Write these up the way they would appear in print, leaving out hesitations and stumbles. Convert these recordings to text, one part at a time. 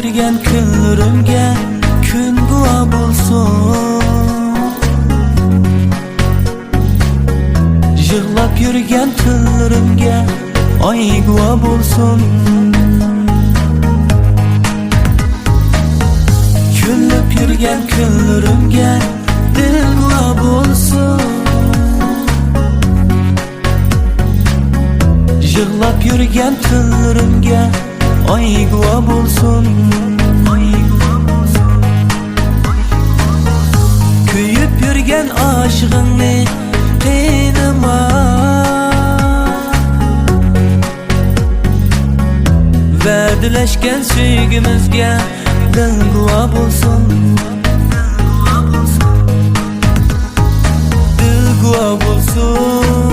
yürgen kunlarimga kun guvoh bo'lsin. Yig'lab yurgan tunlarimga oy guvoh bo'lsin. Kulib yurgan kunlarimga dil guvoh bo'lsin. Yig'lab yurgan tunlarimga oy guvoh bo'lsin. Kuyib yurgan oshig'ingni qiynama, va'dalashgan sevgimizga dil guvoh bo'lsin. Dil guvoh bo'lsin.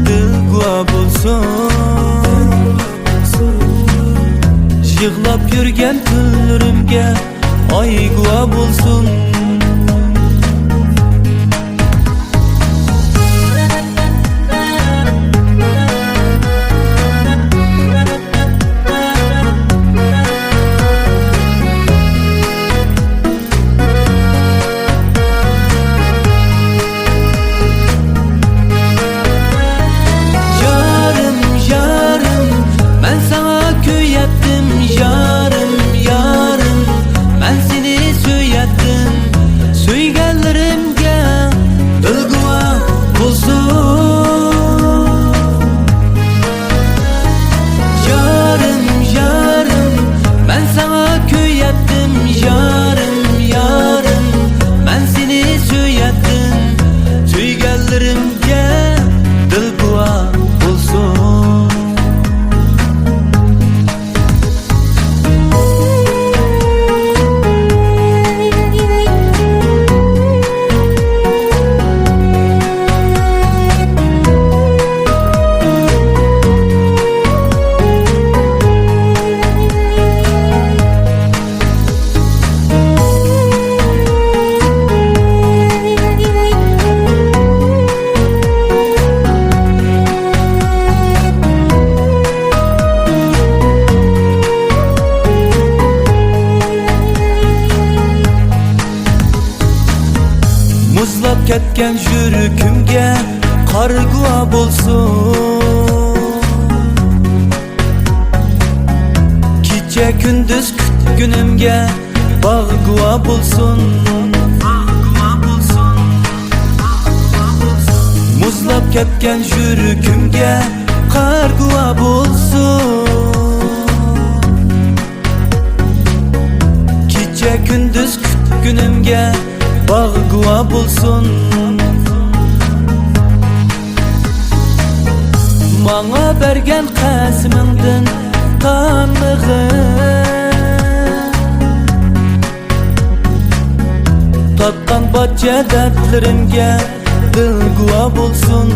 Dil guvoh bo'lsin. Yig'lab yurgan tunlarimga oy guvoh bo'lsin. Muzlab ketgan yuragimga qor guvoh bo'lsin. Kecha kunduz kutgunimga bog' guvoh bo'lsin. Muzlab ketgan yuragimga qor guvoh bo'lsin. Kecha kunduz kutgunimga bog' guvoh bo'lsin. Manga bergan qasmingdan tanlig'im, tatgan barcha dardlarimga dil guvoh bo'lsin.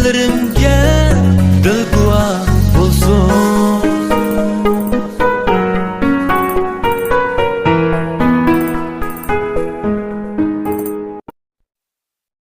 Söylerim